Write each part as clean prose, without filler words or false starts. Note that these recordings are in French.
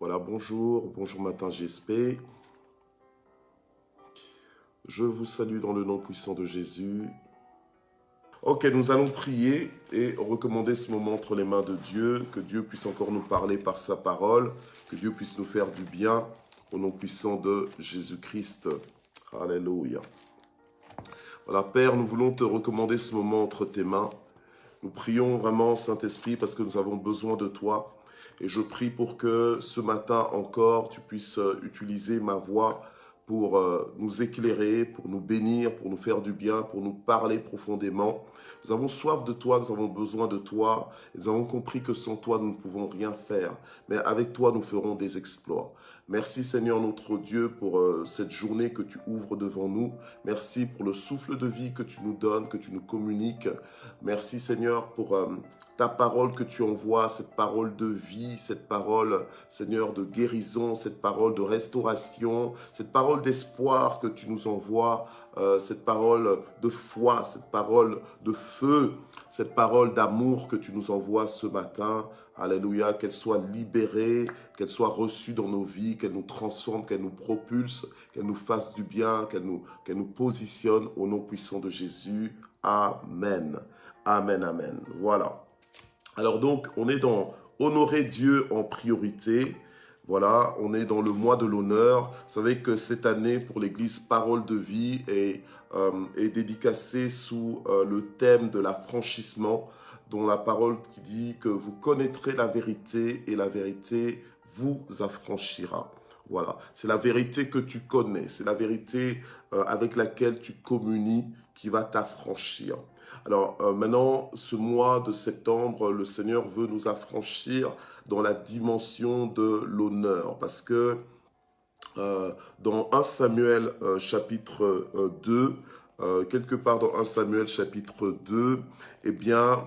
Voilà, bonjour, bonjour matin GSP. Je vous salue dans le nom puissant de Jésus. Ok, nous allons prier et recommander ce moment entre les mains de Dieu, que Dieu puisse encore nous parler par sa parole, que Dieu puisse nous faire du bien, au nom puissant de Jésus-Christ. Alléluia. Voilà, Père, nous voulons te recommander ce moment entre tes mains. Nous prions vraiment, Saint-Esprit, parce que nous avons besoin de toi. Et je prie pour que ce matin encore, tu puisses utiliser ma voix pour nous éclairer, pour nous bénir, pour nous faire du bien, pour nous parler profondément. Nous avons soif de toi, nous avons besoin de toi. Et nous avons compris que sans toi, nous ne pouvons rien faire. Mais avec toi, nous ferons des exploits. Merci Seigneur notre Dieu pour cette journée que tu ouvres devant nous. Merci pour le souffle de vie que tu nous donnes, que tu nous communiques. Merci Seigneur pour ta parole que tu envoies, cette parole de vie, cette parole Seigneur de guérison, cette parole de restauration, cette parole d'espoir que tu nous envoies, cette parole de foi, cette parole de feu, cette parole d'amour que tu nous envoies ce matin. Alléluia, qu'elle soit libérée, qu'elle soit reçue dans nos vies, qu'elle nous transforme, qu'elle nous propulse, qu'elle nous fasse du bien, qu'elle nous positionne au nom puissant de Jésus. Amen. Amen, amen. Voilà. Alors donc, on est dans honorer Dieu en priorité. Voilà, on est dans le mois de l'honneur. Vous savez que cette année, pour l'Église Parole de Vie, est dédicacée sous le thème de l'affranchissement, dont la parole qui dit que vous connaîtrez la vérité et la vérité vous affranchira. Voilà, c'est la vérité que tu connais, c'est la vérité avec laquelle tu communies qui va t'affranchir. Alors maintenant, ce mois de septembre, le Seigneur veut nous affranchir dans la dimension de l'honneur. Parce que dans 1 Samuel chapitre 2, quelque part dans 1 Samuel chapitre 2, eh bien,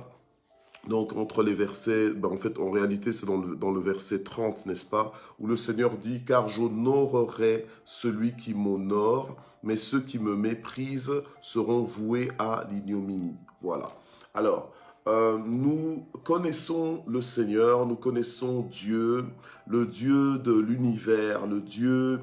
donc entre les versets, en fait en réalité c'est dans le verset 30, n'est-ce pas, où le Seigneur dit « Car j'honorerai celui qui m'honore, mais ceux qui me méprisent seront voués à l'ignominie. » Voilà. Alors, nous connaissons le Seigneur, nous connaissons Dieu, le Dieu de l'univers, le Dieu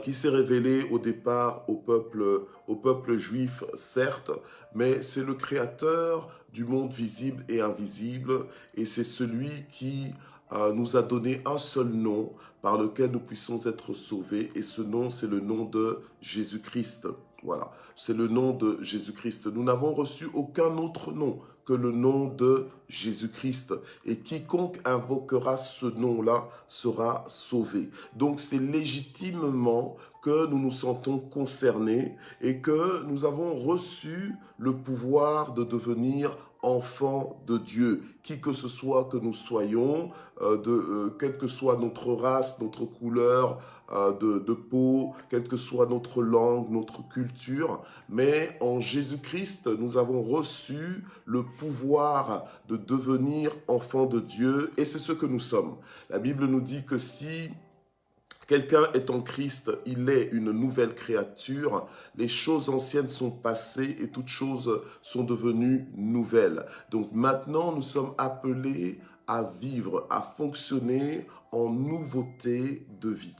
qui s'est révélé au départ au peuple juif, certes, mais c'est le créateur du monde visible et invisible, et c'est celui qui nous a donné un seul nom par lequel nous puissions être sauvés, et ce nom, c'est le nom de Jésus-Christ. Voilà, c'est le nom de Jésus-Christ. Nous n'avons reçu aucun autre nom que le nom de Jésus-Christ. Et quiconque invoquera ce nom-là sera sauvé. Donc c'est légitimement que nous nous sentons concernés et que nous avons reçu le pouvoir de devenir enfants de Dieu, qui que ce soit que nous soyons, quelle que soit notre race, notre couleur de peau, quelle que soit notre langue, notre culture, mais en Jésus-Christ, nous avons reçu le pouvoir de devenir enfants de Dieu, et c'est ce que nous sommes. La Bible nous dit que si quelqu'un est en Christ, il est une nouvelle créature. Les choses anciennes sont passées et toutes choses sont devenues nouvelles. Donc maintenant, nous sommes appelés à vivre, à fonctionner en nouveauté de vie.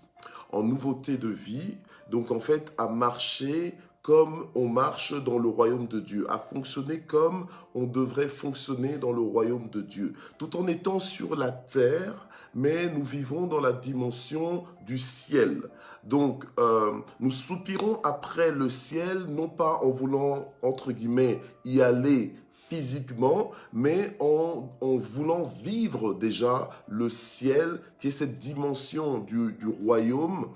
En nouveauté de vie, donc en fait à marcher comme on marche dans le royaume de Dieu, à fonctionner comme on devrait fonctionner dans le royaume de Dieu, tout en étant sur la terre, mais nous vivons dans la dimension du ciel. Donc, nous soupirons après le ciel, non pas en voulant, entre guillemets, y aller physiquement, mais en voulant vivre déjà le ciel, qui est cette dimension du royaume,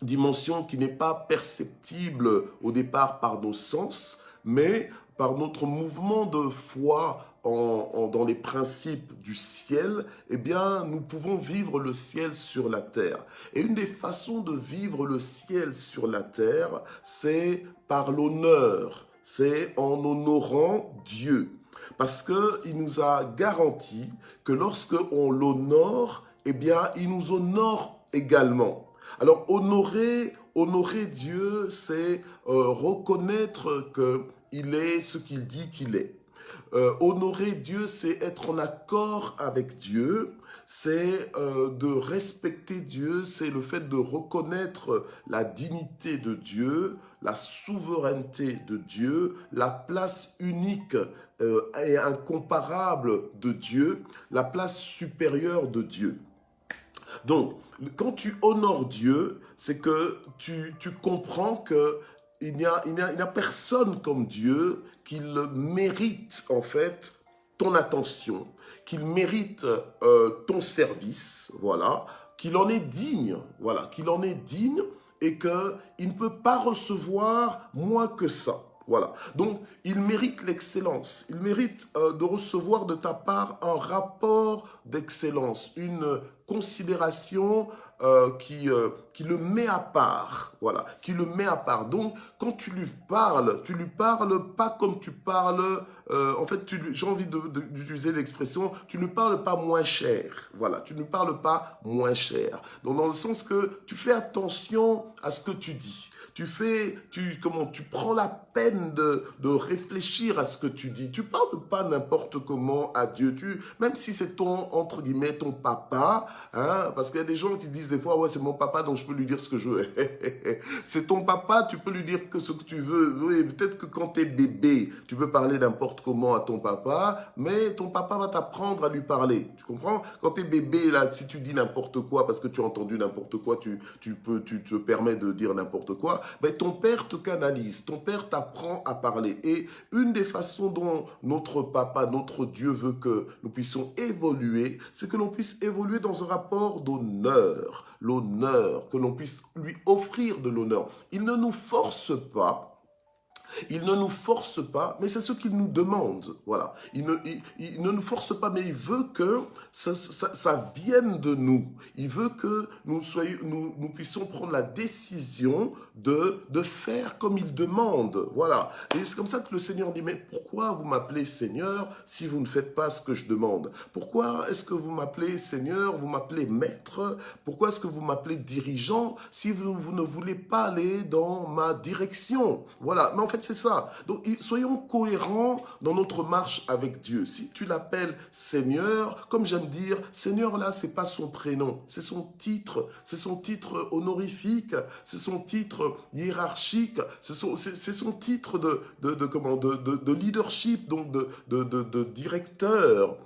dimension qui n'est pas perceptible au départ par nos sens, mais par notre mouvement de foi dans les principes du ciel, eh bien, nous pouvons vivre le ciel sur la terre. Et une des façons de vivre le ciel sur la terre, c'est par l'honneur, c'est en honorant Dieu. Parce qu'il nous a garanti que lorsque on l'honore, eh bien, il nous honore également. Alors, honorer Dieu, c'est reconnaître qu'il est ce qu'il dit qu'il est. Honorer Dieu, c'est être en accord avec Dieu, c'est de respecter Dieu, c'est le fait de reconnaître la dignité de Dieu, la souveraineté de Dieu, la place unique et incomparable de Dieu, la place supérieure de Dieu. Donc, quand tu honores Dieu, c'est que tu comprends que il n'y a personne comme Dieu qui mérite en fait ton attention, qu'il mérite ton service, voilà, qu'il en est digne, voilà, qu'il en est digne et qu'il ne peut pas recevoir moins que ça. Voilà. Donc, il mérite l'excellence. Il mérite de recevoir de ta part un rapport d'excellence, une considération qui le met à part. Voilà, qui le met à part. Donc, quand tu lui parles pas comme tu parles. En fait, j'ai envie d'utiliser l'expression, tu ne parles pas moins cher. Voilà, tu ne parles pas moins cher. Donc, dans le sens que tu fais attention à ce que tu dis. Tu prends la peine de réfléchir à ce que tu dis. Tu parles pas n'importe comment à Dieu. Même si c'est entre guillemets, ton papa, hein, parce qu'il y a des gens qui disent des fois, ouais, c'est mon papa, donc je peux lui dire ce que je veux. C'est ton papa, tu peux lui dire ce que tu veux. Oui, peut-être que quand tu es bébé, tu peux parler n'importe comment à ton papa, mais ton papa va t'apprendre à lui parler. Tu comprends? Quand tu es bébé, là, si tu dis n'importe quoi, parce que tu as entendu n'importe quoi, tu te permets de dire n'importe quoi, ben, ton père te canalise, ton père t'apprend à parler. Et une des façons dont notre papa, notre Dieu veut que nous puissions évoluer, c'est que l'on puisse évoluer dans un rapport d'honneur, l'honneur, que l'on puisse lui offrir de l'honneur. Il ne nous force pas. Il ne nous force pas, mais c'est ce qu'il nous demande. Voilà. Il ne nous force pas, mais il veut que ça vienne de nous. Il veut que nous puissions prendre la décision de faire comme il demande. Voilà. Et c'est comme ça que le Seigneur dit, mais pourquoi vous m'appelez Seigneur si vous ne faites pas ce que je demande? Pourquoi est-ce que vous m'appelez Seigneur, vous m'appelez Maître? Pourquoi est-ce que vous m'appelez dirigeant si vous ne voulez pas aller dans ma direction? Voilà. Mais en fait, c'est ça. Donc, soyons cohérents dans notre marche avec Dieu. Si tu l'appelles Seigneur, comme j'aime dire, Seigneur, là, c'est pas son prénom, c'est son titre honorifique, c'est son titre hiérarchique, c'est son titre de leadership, donc de directeur.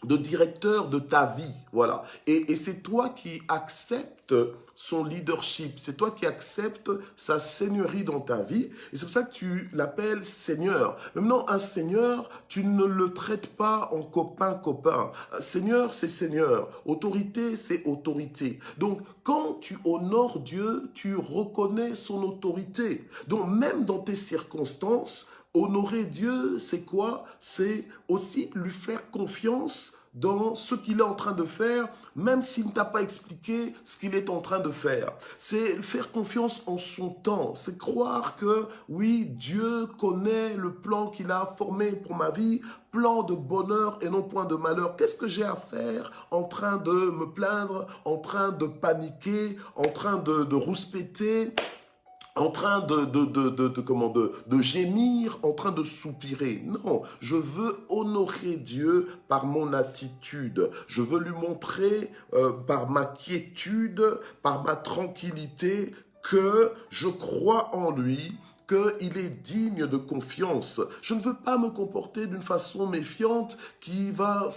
De directeur de ta vie, voilà. Et c'est toi qui acceptes son leadership, c'est toi qui acceptes sa seigneurie dans ta vie, et c'est pour ça que tu l'appelles Seigneur. Maintenant, un Seigneur, tu ne le traites pas en copain. Seigneur, c'est Seigneur. Autorité, c'est autorité. Donc, quand tu honores Dieu, tu reconnais son autorité. Donc, même dans tes circonstances, honorer Dieu, c'est quoi? C'est aussi lui faire confiance dans ce qu'il est en train de faire, même s'il ne t'a pas expliqué ce qu'il est en train de faire. C'est faire confiance en son temps. C'est croire que, oui, Dieu connaît le plan qu'il a formé pour ma vie, plan de bonheur et non point de malheur. Qu'est-ce que j'ai à faire en train de me plaindre, en train de paniquer, en train de rouspéter, en train de gémir, en train de soupirer. Non, je veux honorer Dieu par mon attitude. Je veux lui montrer par ma quiétude, par ma tranquillité, que je crois en lui, qu'il est digne de confiance. Je ne veux pas me comporter d'une façon méfiante qui va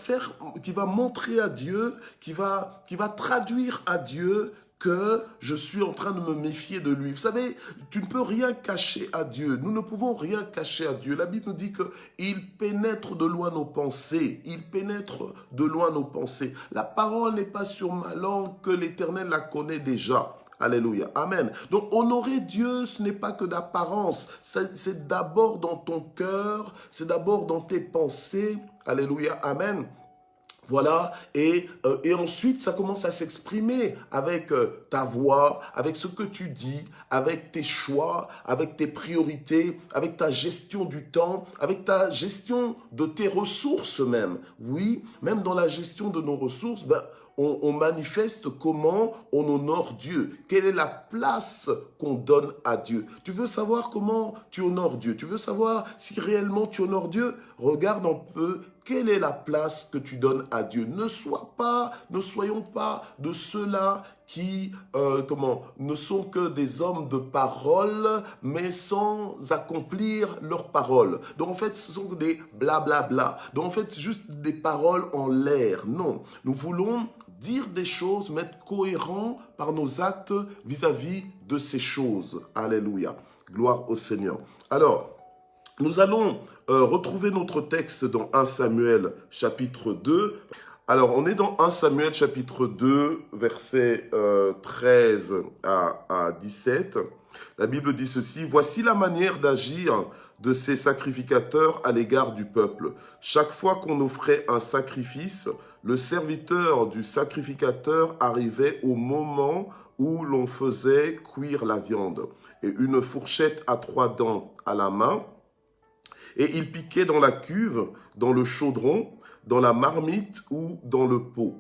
montrer à Dieu, qui va traduire à Dieu que je suis en train de me méfier de lui. Vous savez, tu ne peux rien cacher à Dieu. Nous ne pouvons rien cacher à Dieu. La Bible nous dit qu'il pénètre de loin nos pensées. Il pénètre de loin nos pensées. La parole n'est pas sur ma langue, que l'Éternel la connaît déjà. Alléluia. Amen. Donc, honorer Dieu, ce n'est pas que d'apparence. C'est d'abord dans ton cœur, c'est d'abord dans tes pensées. Alléluia. Amen. Voilà, et ensuite, ça commence à s'exprimer avec ta voix, avec ce que tu dis, avec tes choix, avec tes priorités, avec ta gestion du temps, avec ta gestion de tes ressources même. Oui, même dans la gestion de nos ressources, on manifeste comment on honore Dieu. Quelle est la place qu'on donne à Dieu? Tu veux savoir comment tu honores Dieu? Tu veux savoir si réellement tu honores Dieu? Regarde un peu quelle est la place que tu donnes à Dieu? Ne soyons pas de ceux-là qui ne sont que des hommes de parole, mais sans accomplir leurs paroles. Donc en fait, ce sont des blablabla. Donc en fait, c'est juste des paroles en l'air. Non, nous voulons dire des choses, mais être cohérents par nos actes vis-à-vis de ces choses. Alléluia. Gloire au Seigneur. Alors, nous allons retrouver notre texte dans 1 Samuel chapitre 2. Alors, on est dans 1 Samuel chapitre 2, versets 13 à 17. La Bible dit ceci: « Voici la manière d'agir de ces sacrificateurs à l'égard du peuple. Chaque fois qu'on offrait un sacrifice, le serviteur du sacrificateur arrivait au moment où l'on faisait cuire la viande, et une fourchette à 3 dents à la main, et il piquait dans la cuve, dans le chaudron, dans la marmite ou dans le pot.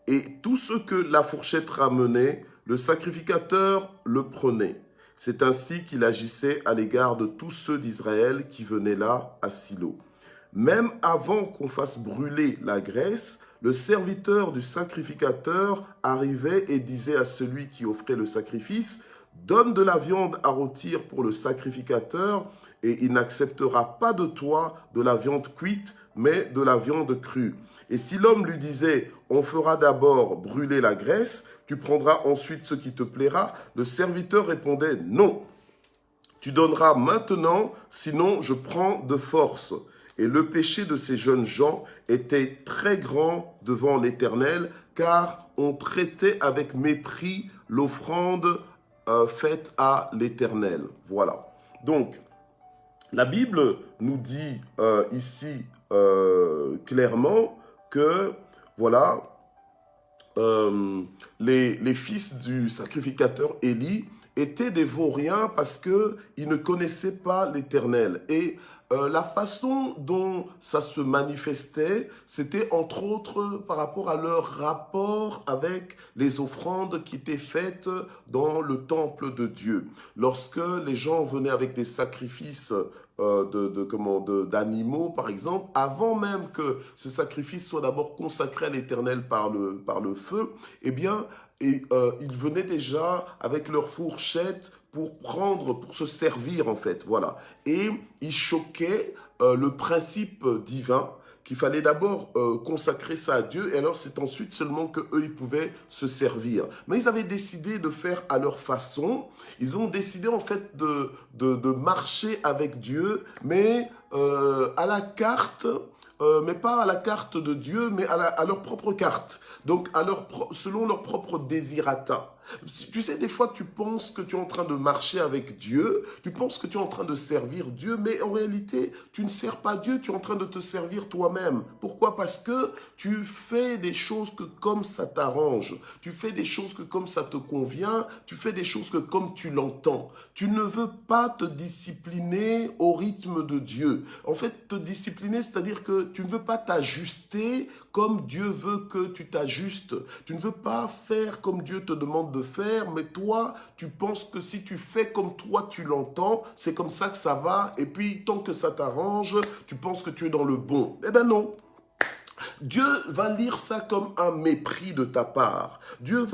Et tout ce que la fourchette ramenait, le sacrificateur le prenait. C'est ainsi qu'il agissait à l'égard de tous ceux d'Israël qui venaient là à Silo. Même avant qu'on fasse brûler la graisse, le serviteur du sacrificateur arrivait et disait à celui qui offrait le sacrifice: « Donne de la viande à rôtir pour le sacrificateur, et il n'acceptera pas de toi de la viande cuite, mais de la viande crue. Et si l'homme lui disait: on fera d'abord brûler la graisse, tu prendras ensuite ce qui te plaira, le serviteur répondait: non, tu donneras maintenant, sinon je prends de force. Et le péché de ces jeunes gens était très grand devant l'Éternel, car on traitait avec mépris l'offrande faite à l'Éternel. » Voilà. Donc, la Bible nous dit ici clairement que, voilà, les fils du sacrificateur Élie étaient des vauriens parce qu'ils ne connaissaient pas l'Éternel. Et la façon dont ça se manifestait, c'était entre autres par rapport à leur rapport avec les offrandes qui étaient faites dans le temple de Dieu. Lorsque les gens venaient avec des sacrifices d'animaux, par exemple, avant même que ce sacrifice soit d'abord consacré à l'Éternel par le feu, eh bien, ils venaient déjà avec leur fourchette pour se servir en fait, voilà. Et ils choquaient le principe divin qu'il fallait d'abord consacrer ça à Dieu, et alors c'est ensuite seulement qu'eux, ils pouvaient se servir. Mais ils avaient décidé de faire à leur façon. Ils ont décidé en fait de marcher avec Dieu, mais à la carte, mais pas à la carte de Dieu, mais à leur propre carte. Donc selon leur propre désirata. Tu sais, des fois, tu penses que tu es en train de marcher avec Dieu, tu penses que tu es en train de servir Dieu, mais en réalité, tu ne sers pas Dieu, tu es en train de te servir toi-même. Pourquoi? Parce que tu fais des choses que comme ça t'arrange, tu fais des choses que comme ça te convient, tu fais des choses que comme tu l'entends. Tu ne veux pas te discipliner au rythme de Dieu. En fait, te discipliner, c'est-à-dire que tu ne veux pas t'ajuster comme Dieu veut que tu t'ajustes. Tu ne veux pas faire comme Dieu te demande de faire, mais toi, tu penses que si tu fais comme toi tu l'entends, c'est comme ça que ça va, et puis tant que ça t'arrange, tu penses que tu es dans le bon. Eh ben non. Dieu va lire ça comme un mépris de ta part. Dieu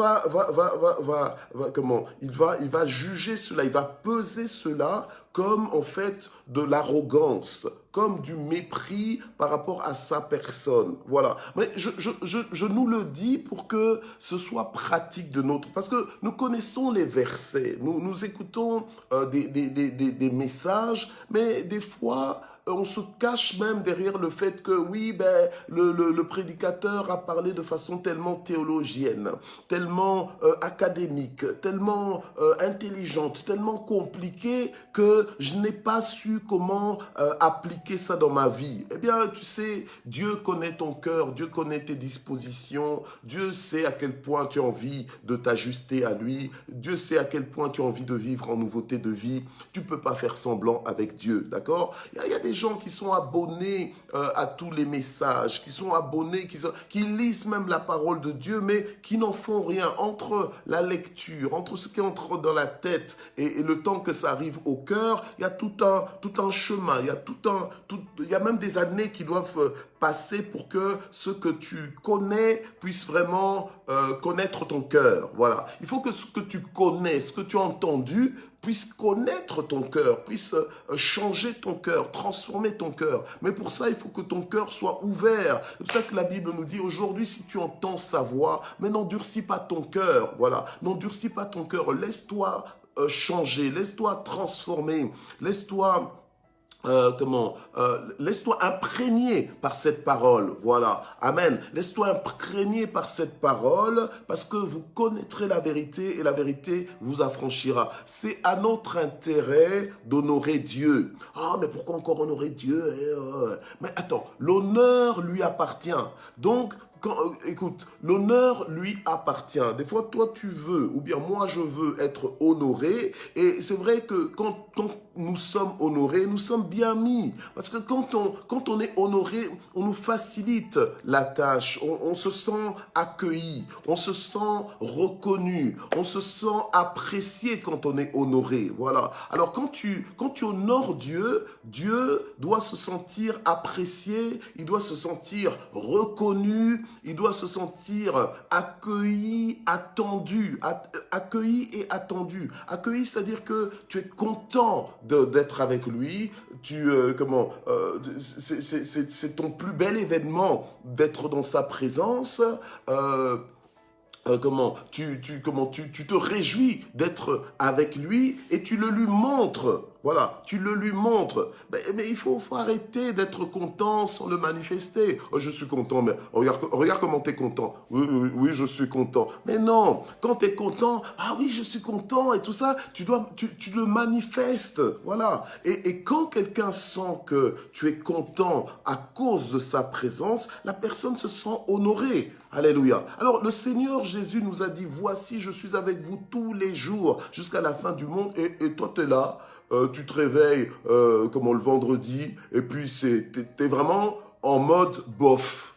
il va juger cela, il va peser cela comme en fait de l'arrogance, comme du mépris par rapport à sa personne. Voilà. Mais je nous le dis pour que ce soit pratique de notre... Parce que nous connaissons les versets, nous écoutons des messages, mais des fois... on se cache même derrière le fait que oui, ben, le prédicateur a parlé de façon tellement théologienne, tellement académique, tellement intelligente, tellement compliquée que je n'ai pas su comment appliquer ça dans ma vie. Eh bien, tu sais, Dieu connaît ton cœur, Dieu connaît tes dispositions, Dieu sait à quel point tu as envie de t'ajuster à lui, Dieu sait à quel point tu as envie de vivre en nouveauté de vie. Tu ne peux pas faire semblant avec Dieu, d'accord? Il y a des gens qui sont abonnés à tous les messages, qui sont abonnés, qui lisent même la parole de Dieu, mais qui n'en font rien. Entre la lecture, entre ce qui entre dans la tête et le temps que ça arrive au cœur, il y a tout un chemin, il y a même des années qui doivent passer pour que ce que tu connais puisse vraiment connaître ton cœur. Voilà. Il faut que ce que tu connais, ce que tu as entendu, puisse connaître ton cœur, puisse changer ton cœur, transformer ton cœur. Mais pour ça, il faut que ton cœur soit ouvert. C'est pour ça que la Bible nous dit, aujourd'hui, si tu entends sa voix, mais n'endurcis pas ton cœur. Voilà. N'endurcis pas ton cœur. Laisse-toi changer, laisse-toi transformer, laisse-toi... laisse-toi imprégner par cette parole, voilà, amen, laisse-toi imprégner par cette parole, parce que vous connaîtrez la vérité, et la vérité vous affranchira. C'est à notre intérêt d'honorer Dieu. Ah, mais pourquoi encore honorer Dieu? Mais attends, l'honneur lui appartient, donc, écoute, l'honneur lui appartient. Des fois, toi, tu veux, ou bien moi, je veux être honoré. Et c'est vrai que quand nous sommes honorés, nous sommes bien mis. Parce que quand on est honoré, on nous facilite la tâche. On se sent accueilli, on se sent reconnu, on se sent apprécié quand on est honoré. Voilà. Alors, quand tu honores Dieu, Dieu doit se sentir apprécié, il doit se sentir reconnu, il doit se sentir accueilli, attendu, accueilli et attendu. Accueilli, c'est-à-dire que tu es content d'être avec lui, c'est ton plus bel événement d'être dans sa présence. Tu te réjouis d'être avec lui et tu le lui montres. Voilà, tu le lui montres. Mais il faut arrêter d'être content sans le manifester. Oh, je suis content, mais regarde comment tu es content. Oui, je suis content. Mais non, quand tu es content, ah oui, je suis content et tout ça, tu le manifestes. Voilà. Et quand quelqu'un sent que tu es content à cause de sa présence, la personne se sent honorée. Alléluia. Alors, le Seigneur Jésus nous a dit, voici, je suis avec vous tous les jours jusqu'à la fin du monde. Et toi, tu es là, tu te réveilles le vendredi, et puis t'es vraiment en mode bof.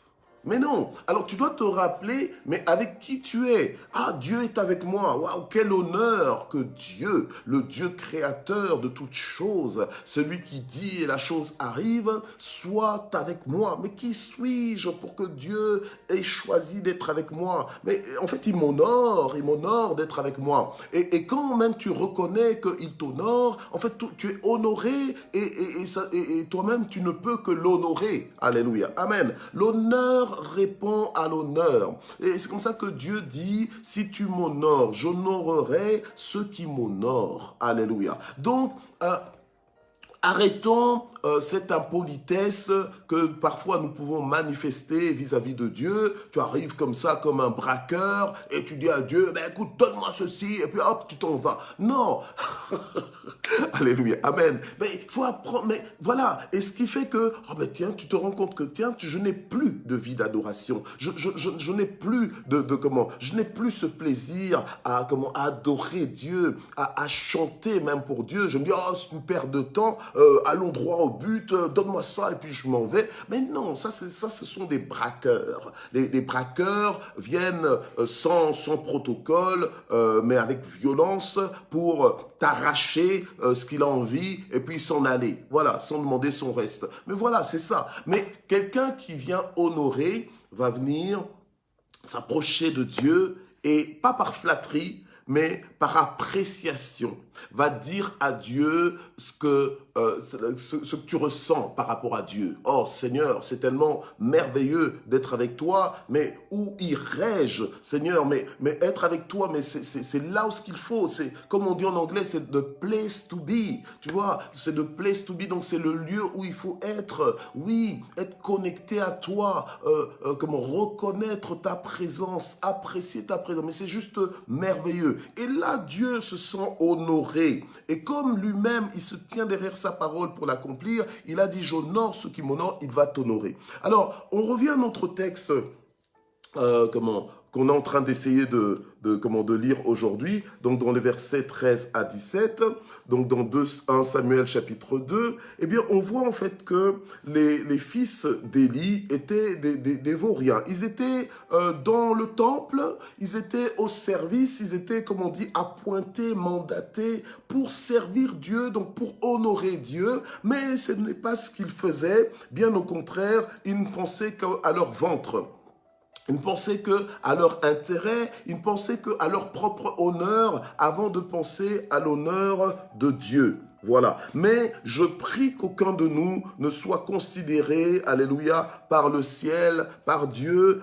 Mais non, alors tu dois te rappeler, mais avec qui tu es? Ah, Dieu est avec moi. Waouh, quel honneur que Dieu, le Dieu créateur de toutes choses, celui qui dit et la chose arrive, soit avec moi. Mais qui suis-je pour que Dieu ait choisi d'être avec moi? Mais en fait, il m'honore d'être avec moi. Et quand même tu reconnais qu'il t'honore, en fait, tu es honoré et toi-même, tu ne peux que l'honorer. Alléluia. Amen. L'honneur répond à l'honneur. Et c'est comme ça que Dieu dit, si tu m'honores, j'honorerai ceux qui m'honorent. Alléluia. Donc, arrêtons cette impolitesse que parfois nous pouvons manifester vis-à-vis de Dieu. Tu arrives comme ça, comme un braqueur, et tu dis à Dieu, écoute, donne-moi ceci, et puis hop, tu t'en vas. Non. Alléluia. Amen. Mais il faut apprendre, mais voilà. Et ce qui fait que, tiens, tu te rends compte que, tiens, je n'ai plus de vie d'adoration. Je n'ai plus je n'ai plus ce plaisir à adorer Dieu, à chanter même pour Dieu. Je me dis, c'est une perte de temps, allons droit au but, donne-moi ça et puis je m'en vais. Mais non, ça ce sont des braqueurs. Les braqueurs viennent sans protocole, mais avec violence pour t'arracher ce qu'il a envie et puis s'en aller. Voilà, sans demander son reste. Mais voilà, c'est ça. Mais quelqu'un qui vient honorer va venir s'approcher de Dieu et pas par flatterie, mais par appréciation, va dire à Dieu ce que tu ressens par rapport à Dieu. Oh Seigneur, c'est tellement merveilleux d'être avec toi, mais où irais-je, Seigneur? Mais être avec toi, mais c'est là où ce qu'il faut. C'est comme on dit en anglais, c'est the place to be. Tu vois, c'est the place to be, donc c'est le lieu où il faut être. Oui, être connecté à toi, reconnaître ta présence, apprécier ta présence. Mais c'est juste merveilleux. Et là, Dieu se sent honoré. Et comme lui-même, il se tient derrière sa parole pour l'accomplir, il a dit, j'honore ceux qui m'honorent, il va t'honorer. Alors, on revient à notre texte, qu'on est en train d'essayer de lire aujourd'hui, donc dans les versets 13 à 17, donc dans 1 Samuel chapitre 2, eh bien on voit en fait que les fils d'Élie étaient des vauriens. Ils étaient dans le temple, ils étaient au service, ils étaient, comme on dit, appointés, mandatés pour servir Dieu, donc pour honorer Dieu, mais ce n'est pas ce qu'ils faisaient, bien au contraire, ils ne pensaient qu'à leur ventre. Ils ne pensaient qu'à leur intérêt, ils ne pensaient qu'à leur propre honneur avant de penser à l'honneur de Dieu. Voilà. Mais je prie qu'aucun de nous ne soit considéré, alléluia, par le ciel, par Dieu,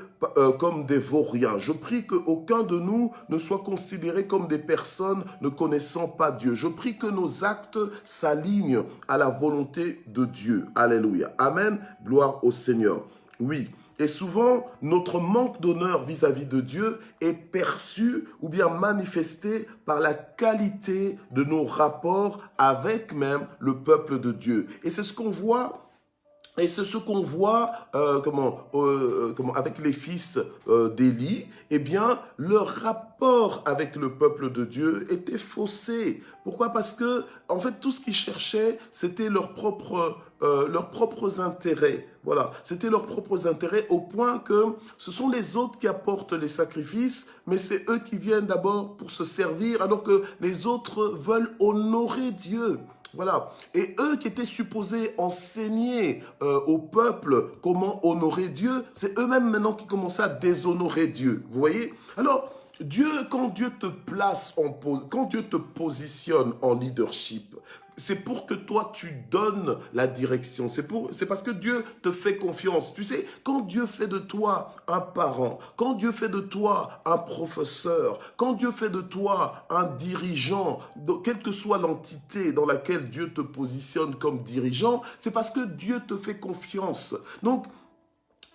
comme des vauriens. Je prie qu'aucun de nous ne soit considéré comme des personnes ne connaissant pas Dieu. Je prie que nos actes s'alignent à la volonté de Dieu. Alléluia. Amen. Gloire au Seigneur. Oui. Et souvent, notre manque d'honneur vis-à-vis de Dieu est perçu ou bien manifesté par la qualité de nos rapports avec même le peuple de Dieu. Et c'est ce qu'on voit. Et c'est ce qu'on voit avec les fils d'Élie, eh bien, leur rapport avec le peuple de Dieu était faussé. Pourquoi? Parce que, en fait, tout ce qu'ils cherchaient, c'était leurs propres intérêts. Voilà, c'était leurs propres intérêts au point que ce sont les autres qui apportent les sacrifices, mais c'est eux qui viennent d'abord pour se servir, alors que les autres veulent honorer Dieu. Voilà. Et eux qui étaient supposés enseigner au peuple comment honorer Dieu, c'est eux-mêmes maintenant qui commençaient à déshonorer Dieu. Vous voyez? Alors, Dieu, quand Dieu te place, quand Dieu te positionne en leadership, c'est pour que toi, tu donnes la direction. C'est parce que Dieu te fait confiance. Tu sais, quand Dieu fait de toi un parent, quand Dieu fait de toi un professeur, quand Dieu fait de toi un dirigeant, quelle que soit l'entité dans laquelle Dieu te positionne comme dirigeant, c'est parce que Dieu te fait confiance. Donc,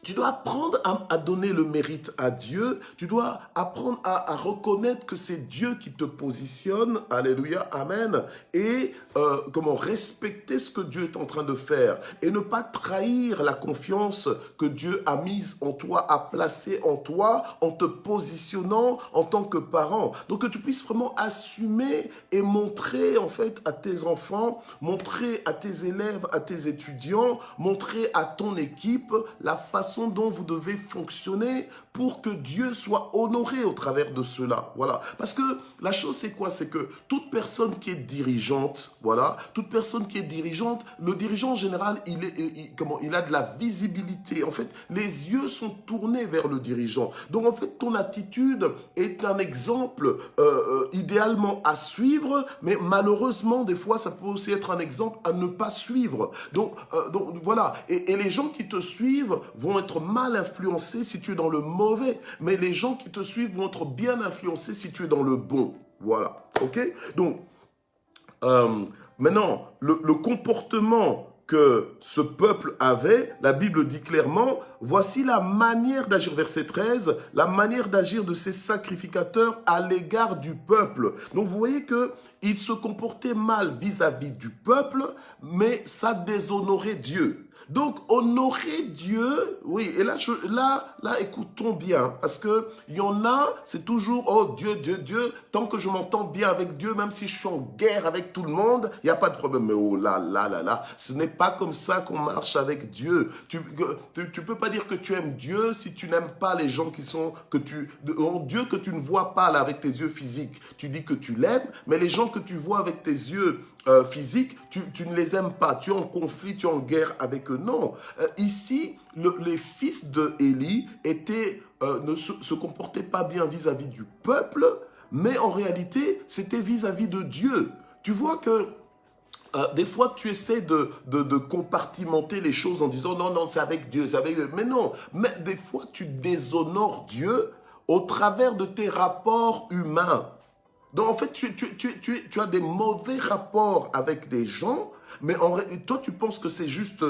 tu dois apprendre à donner le mérite à Dieu. Tu dois apprendre à reconnaître que c'est Dieu qui te positionne. Alléluia, amen. Et respecter ce que Dieu est en train de faire. Et ne pas trahir la confiance que Dieu a mise en toi, a placée en toi, en te positionnant en tant que parent. Donc que tu puisses vraiment assumer et montrer en fait à tes enfants, montrer à tes élèves, à tes étudiants, montrer à ton équipe la façon dont vous devez fonctionner pour que Dieu soit honoré au travers de cela. Voilà. Parce que la chose, c'est quoi? C'est que toute personne qui est dirigeante, voilà, toute personne qui est dirigeante, le dirigeant en général, il a de la visibilité. En fait, les yeux sont tournés vers le dirigeant. Donc, en fait, ton attitude est un exemple idéalement à suivre, mais malheureusement, des fois, ça peut aussi être un exemple à ne pas suivre. Donc voilà. Et les gens qui te suivent vont être mal influencés si tu es dans le mauvais, mais les gens qui te suivent vont être bien influencés si tu es dans le bon. Voilà, ok? Donc, maintenant, le comportement que ce peuple avait, la Bible dit clairement, voici la manière d'agir, verset 13, la manière d'agir de ces sacrificateurs à l'égard du peuple. Donc vous voyez qu'ils se comportaient mal vis-à-vis du peuple, mais ça déshonorait Dieu. Donc, honorer Dieu, oui, et là, écoutons bien, parce que il y en a, c'est toujours, oh Dieu, Dieu, Dieu, tant que je m'entends bien avec Dieu, même si je suis en guerre avec tout le monde, il n'y a pas de problème. Mais oh là, ce n'est pas comme ça qu'on marche avec Dieu. Tu peux pas dire que tu aimes Dieu si tu n'aimes pas les gens Dieu que tu ne vois pas là avec tes yeux physiques. Tu dis que tu l'aimes, mais les gens que tu vois avec tes yeux physiques, tu ne les aimes pas. Tu es en conflit, tu es en guerre avec eux. Non. Ici, les fils de Élie ne se comportaient pas bien vis-à-vis du peuple, mais en réalité, c'était vis-à-vis de Dieu. Tu vois que des fois, tu essaies de compartimenter les choses en disant non, c'est avec Dieu, c'est avec Dieu. Mais non, mais des fois, tu déshonores Dieu au travers de tes rapports humains. Donc, en fait, tu as des mauvais rapports avec des gens, mais toi, tu penses que c'est juste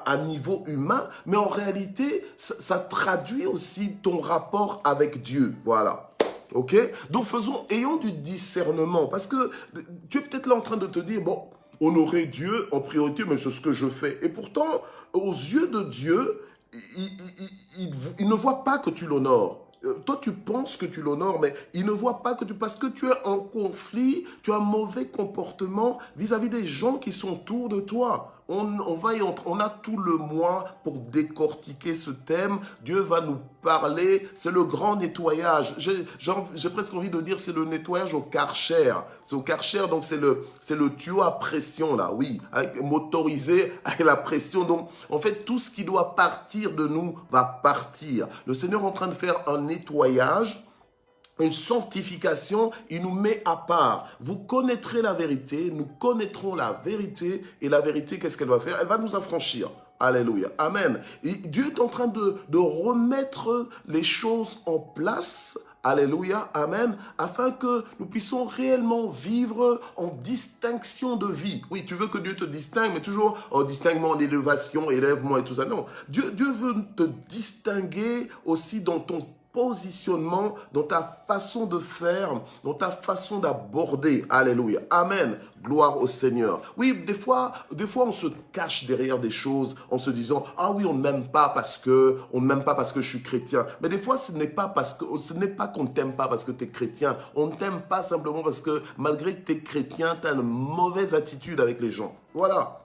à niveau humain, mais en réalité, ça traduit aussi ton rapport avec Dieu. Voilà. Ok? Donc, ayons du discernement, parce que tu es peut-être là en train de te dire, bon, honorer Dieu en priorité, mais c'est ce que je fais. Et pourtant, aux yeux de Dieu, il ne voit pas que tu l'honores. toi, tu penses que tu l'honores, mais il ne voit pas que tu... Parce que tu es en conflit, tu as un mauvais comportement vis-à-vis des gens qui sont autour de toi. On a tout le mois pour décortiquer ce thème. Dieu va nous parler. C'est le grand nettoyage. J'ai presque envie de dire c'est le nettoyage au Karcher. C'est au Karcher, donc c'est le tuyau à pression, là, oui, motorisé avec la pression. Donc, en fait, tout ce qui doit partir de nous va partir. Le Seigneur est en train de faire un nettoyage, une sanctification, il nous met à part. Vous connaîtrez la vérité, nous connaîtrons la vérité, et la vérité, qu'est-ce qu'elle va faire? Elle va nous affranchir. Alléluia. Amen. Et Dieu est en train de remettre les choses en place. Alléluia. Amen. Afin que nous puissions réellement vivre en distinction de vie. Oui, tu veux que Dieu te distingue, mais toujours en distinguement, en élévation, élèvement et tout ça. Non. Dieu veut te distinguer aussi dans ton positionnement, dans ta façon de faire, dans ta façon d'aborder. Alléluia. Amen. Gloire au Seigneur. Oui, des fois, on se cache derrière des choses en se disant, ah oui, on ne m'aime pas parce que je suis chrétien. Mais des fois, ce n'est pas qu'on ne t'aime pas parce que tu es chrétien. On ne t'aime pas simplement parce que malgré que tu es chrétien, tu as une mauvaise attitude avec les gens. Voilà.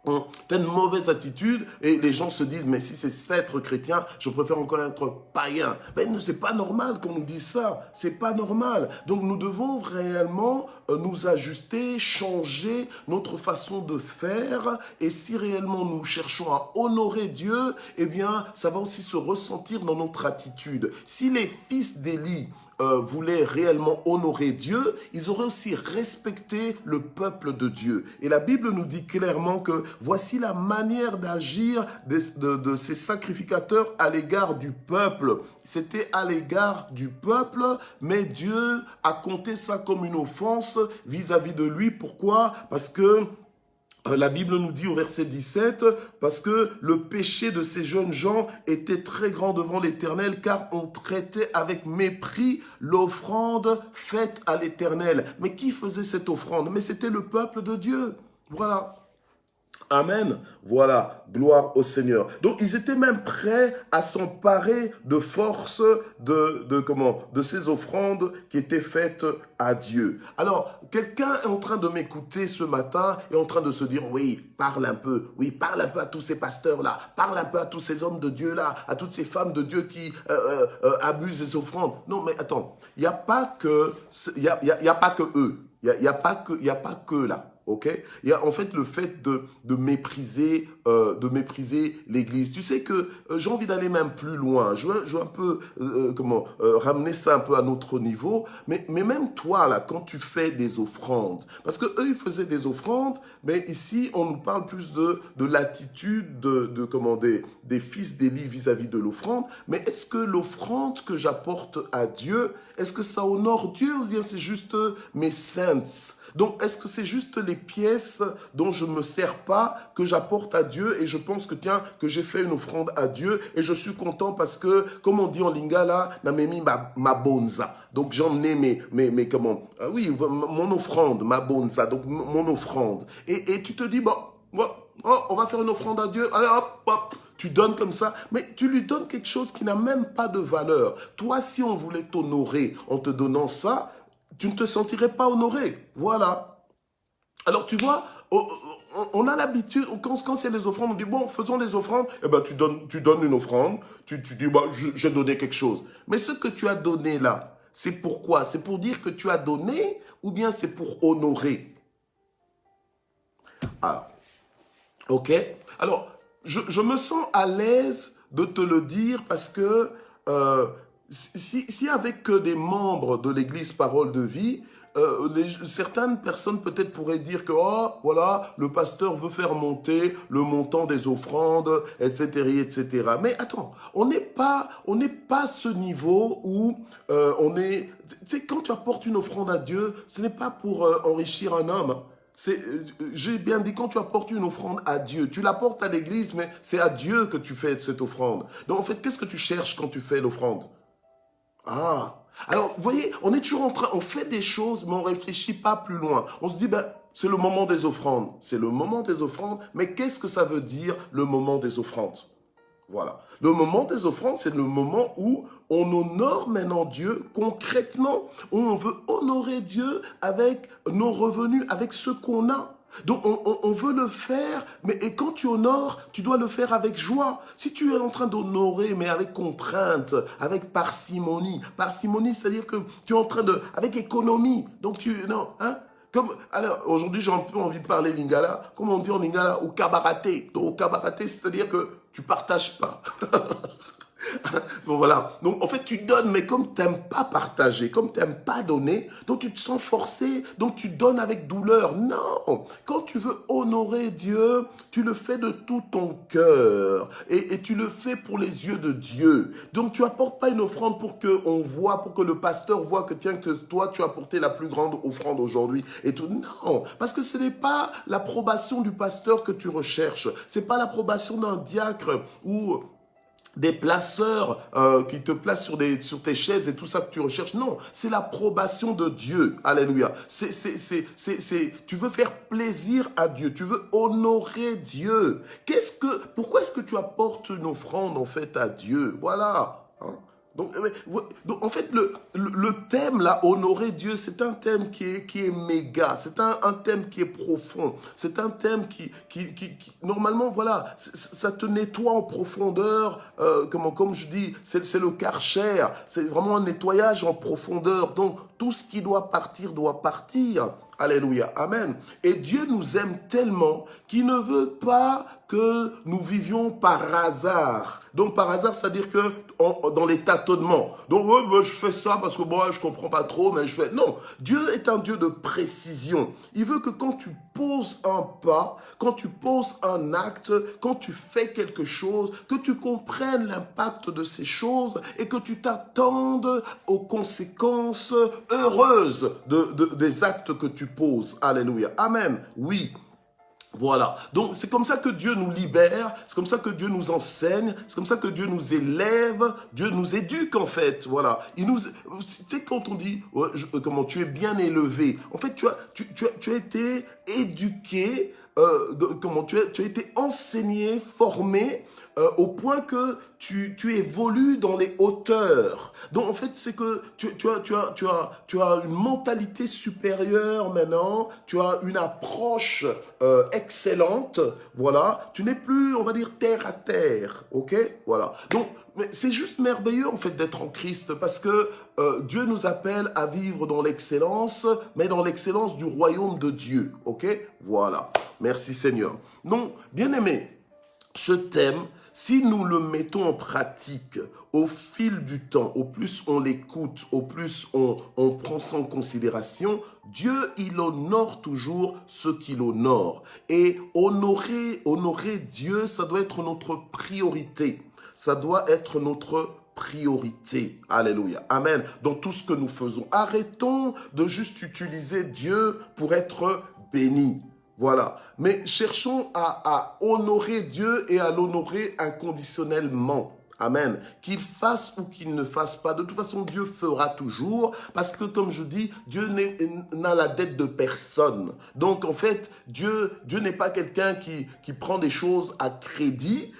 Tu as une mauvaise attitude et les gens se disent, mais si c'est être chrétien, je préfère encore être païen. Mais c'est pas normal qu'on nous dise ça. C'est pas normal. Donc nous devons réellement nous ajuster, changer notre façon de faire. Et si réellement nous cherchons à honorer Dieu, eh bien, ça va aussi se ressentir dans notre attitude. Si les fils d'Élie voulaient réellement honorer Dieu, ils auraient aussi respecté le peuple de Dieu. Et la Bible nous dit clairement que voici la manière d'agir de ces sacrificateurs à l'égard du peuple. C'était à l'égard du peuple, mais Dieu a compté ça comme une offense vis-à-vis de lui. Pourquoi? Parce que la Bible nous dit au verset 17, parce que le péché de ces jeunes gens était très grand devant l'Éternel, car on traitait avec mépris l'offrande faite à l'Éternel. Mais qui faisait cette offrande? Mais c'était le peuple de Dieu. Voilà. Amen. Voilà, gloire au Seigneur. Donc, ils étaient même prêts à s'emparer de force de ces offrandes qui étaient faites à Dieu. Alors, quelqu'un est en train de m'écouter ce matin et en train de se dire, oui, parle un peu à tous ces pasteurs-là, parle un peu à tous ces hommes de Dieu-là, à toutes ces femmes de Dieu qui abusent des offrandes. Non, mais attends, il n'y a pas que eux, il n'y a pas que là. Ok, il y a en fait le fait de mépriser l'Église. Tu sais que j'ai envie d'aller même plus loin. Je veux un peu ramener ça un peu à notre niveau. Mais même toi là, quand tu fais des offrandes, parce que eux ils faisaient des offrandes, mais ici on nous parle plus de l'attitude des fils d'Élie vis-à-vis de l'offrande. Mais est-ce que l'offrande que j'apporte à Dieu, est-ce que ça honore Dieu ou bien c'est juste mes saints? Donc, est-ce que c'est juste les pièces dont je ne me sers pas que j'apporte à Dieu et je pense que, tiens, que j'ai fait une offrande à Dieu et je suis content parce que, comme on dit en lingala, namemi ma bonza. Donc, j'en ai mon offrande, ma bonza, donc mon offrande. Et tu te dis, on va faire une offrande à Dieu, allez hop, tu donnes comme ça, mais tu lui donnes quelque chose qui n'a même pas de valeur. Toi, si on voulait t'honorer en te donnant ça, tu ne te sentirais pas honoré. Voilà. Alors, tu vois, on a l'habitude, quand c'est les offrandes, on dit, bon, faisons les offrandes. Eh bien, tu donnes une offrande, tu dis, j'ai donné quelque chose. Mais ce que tu as donné là, c'est pourquoi? C'est pour dire que tu as donné ou bien c'est pour honorer? Ah, ok. Alors, je me sens à l'aise de te le dire parce que si avec des membres de l'Église Parole de Vie, certaines personnes peut-être pourraient dire que voilà, le pasteur veut faire monter le montant des offrandes, etc., etc. Mais attends, on n'est pas à ce niveau où on est. Tu sais, quand tu apportes une offrande à Dieu, ce n'est pas pour enrichir un homme. J'ai bien dit, quand tu apportes une offrande à Dieu, tu l'apportes à l'église, mais c'est à Dieu que tu fais cette offrande. Donc en fait, qu'est-ce que tu cherches quand tu fais l'offrande? Alors vous voyez, on est toujours on fait des choses, mais on ne réfléchit pas plus loin. On se dit, c'est le moment des offrandes. C'est le moment des offrandes, mais qu'est-ce que ça veut dire le moment des offrandes? Voilà. Le moment des offrandes, c'est le moment où on honore maintenant Dieu concrètement, où on veut honorer Dieu avec nos revenus, avec ce qu'on a. Donc on veut le faire, mais et quand tu honores, tu dois le faire avec joie. Si tu es en train d'honorer, mais avec contrainte, avec parcimonie, c'est-à-dire que tu es en train de, avec économie. Donc non, hein? Comme, alors, aujourd'hui, j'ai un peu envie de parler lingala. Comme on dit en lingala, au kabaraté. Donc, au kabaraté, c'est-à-dire que tu partages pas. Donc voilà. Donc en fait, tu donnes, mais comme tu n'aimes pas partager, comme tu n'aimes pas donner, donc tu te sens forcé, donc tu donnes avec douleur. Non. Quand tu veux honorer Dieu, tu le fais de tout ton cœur. Et tu le fais pour les yeux de Dieu. Donc tu apportes pas une offrande pour qu'on voit, pour que le pasteur voit que tiens, que toi, tu as apporté la plus grande offrande aujourd'hui. Et tout. Non. Parce que ce n'est pas l'approbation du pasteur que tu recherches. C'est pas l'approbation d'un diacre ou des placeurs qui te placent sur tes chaises et tout ça que tu recherches. Non, c'est l'approbation de Dieu. Alléluia. Tu veux faire plaisir à Dieu. Tu veux honorer Dieu. Pourquoi est-ce que tu apportes une offrande en fait à Dieu? Voilà. Hein? Donc, en fait, le thème là, honorer Dieu, c'est un thème qui est méga, c'est un thème qui est profond, c'est un thème qui normalement, voilà, ça te nettoie en profondeur, comme je dis, c'est le Karcher, c'est vraiment un nettoyage en profondeur, donc tout ce qui doit partir. Alléluia, amen. Et Dieu nous aime tellement qu'il ne veut pas que nous vivions par hasard. Donc par hasard, c'est-à-dire que dans les tâtonnements. Donc ouais, je fais ça parce que moi je comprends pas trop, mais je fais. Non, Dieu est un Dieu de précision. Il veut que quand tu poses un pas, quand tu poses un acte, quand tu fais quelque chose, que tu comprennes l'impact de ces choses et que tu t'attendes aux conséquences heureuses des actes que tu poses. Alléluia. Amen. Oui. Voilà. Donc, c'est comme ça que Dieu nous libère, c'est comme ça que Dieu nous enseigne, c'est comme ça que Dieu nous élève, Dieu nous éduque, en fait. Voilà. Tu sais, quand on dit, comment tu es bien élevé, en fait, tu as été éduqué, tu as été enseigné, formé, au point que tu évolues dans les hauteurs. Donc en fait, c'est que tu as une mentalité supérieure maintenant, tu as une approche excellente, voilà. Tu n'es plus, on va dire, terre à terre, ok? Voilà. Donc, mais c'est juste merveilleux en fait d'être en Christ parce que Dieu nous appelle à vivre dans l'excellence, mais dans l'excellence du royaume de Dieu, ok? Voilà. Merci Seigneur. Donc, bien aimé, ce thème, si nous le mettons en pratique au fil du temps, au plus on l'écoute, au plus on prend ça en considération, Dieu, il honore toujours ceux qu'il honore. Et honorer Dieu, ça doit être notre priorité. Ça doit être notre priorité. Alléluia. Amen. Dans tout ce que nous faisons. Arrêtons de juste utiliser Dieu pour être bénis. Voilà. Mais cherchons à honorer Dieu et à l'honorer inconditionnellement. Amen. Qu'il fasse ou qu'il ne fasse pas. De toute façon, Dieu fera toujours. Parce que, comme je dis, Dieu n'a la dette de personne. Donc, en fait, Dieu n'est pas quelqu'un qui prend des choses à crédit,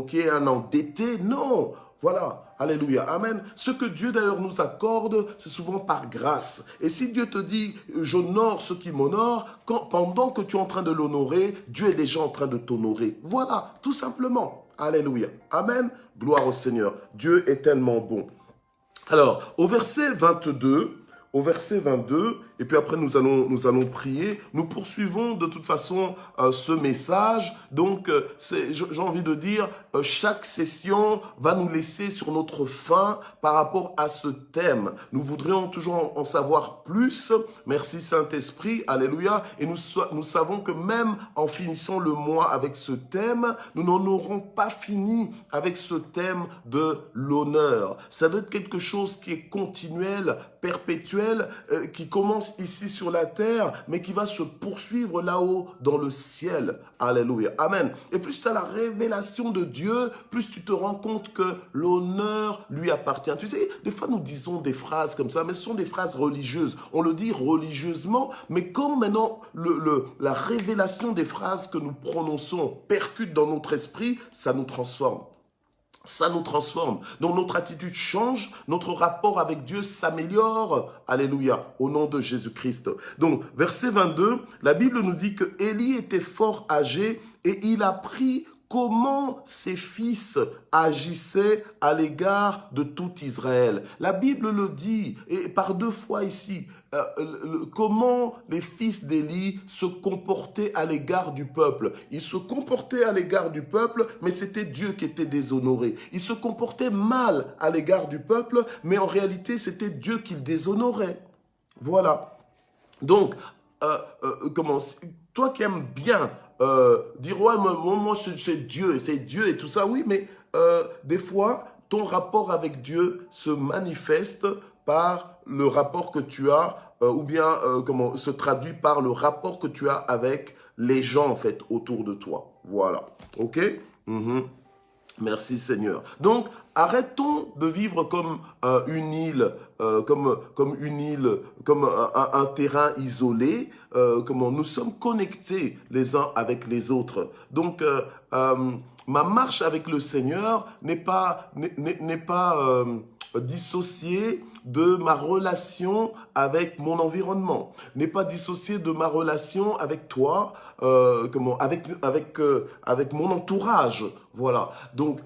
qui est un endetté. Non. Voilà. Alléluia. Amen. Ce que Dieu d'ailleurs nous accorde, c'est souvent par grâce. Et si Dieu te dit, j'honore ceux qui m'honorent, pendant que tu es en train de l'honorer, Dieu est déjà en train de t'honorer. Voilà, tout simplement. Alléluia. Amen. Gloire au Seigneur. Dieu est tellement bon. Alors, au verset 22, et puis après nous allons prier. Nous poursuivons de toute façon ce message. Donc, j'ai envie de dire, chaque session va nous laisser sur notre faim par rapport à ce thème. Nous voudrions toujours en savoir plus. Merci Saint-Esprit, alléluia. Et nous savons que même en finissant le mois avec ce thème, nous n'en aurons pas fini avec ce thème de l'honneur. Ça doit être quelque chose qui est continuel, perpétuel, spirituel qui commence ici sur la terre, mais qui va se poursuivre là-haut dans le ciel. Alléluia. Amen. Et plus tu as la révélation de Dieu, plus tu te rends compte que l'honneur lui appartient. Tu sais, des fois nous disons des phrases comme ça, mais ce sont des phrases religieuses. On le dit religieusement, mais quand maintenant la révélation des phrases que nous prononçons percute dans notre esprit, ça nous transforme. Ça nous transforme. Donc notre attitude change, notre rapport avec Dieu s'améliore. Alléluia, au nom de Jésus-Christ. Donc, verset 22, la Bible nous dit que Élie était fort âgé et il apprit comment ses fils agissaient à l'égard de tout Israël. La Bible le dit, et par 2 fois ici, comment les fils d'Élie se comportaient à l'égard du peuple. Ils se comportaient à l'égard du peuple, mais c'était Dieu qui était déshonoré. Ils se comportaient mal à l'égard du peuple, mais en réalité, c'était Dieu qui le déshonorait. Voilà. Donc, toi qui aimes bien dire, ouais, moi c'est Dieu et tout ça, oui, mais des fois, ton rapport avec Dieu se manifeste par le rapport que tu as, ou bien se traduit par le rapport que tu as avec les gens, en fait, autour de toi. Voilà. OK? Merci Seigneur. Donc, arrêtons de vivre comme une île, comme un terrain isolé. Comment nous sommes connectés les uns avec les autres. Donc, ma marche avec le Seigneur n'est pas dissociée de ma relation avec mon environnement, n'est pas dissociée de ma relation avec toi, avec mon entourage. Voilà. Donc,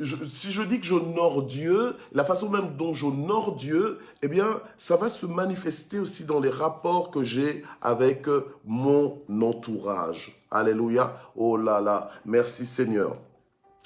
si je dis que j'honore Dieu, la façon même dont j'honore Dieu, eh bien, ça va se manifester aussi dans les rapports que j'ai avec mon entourage. Alléluia. Oh là là. Merci Seigneur.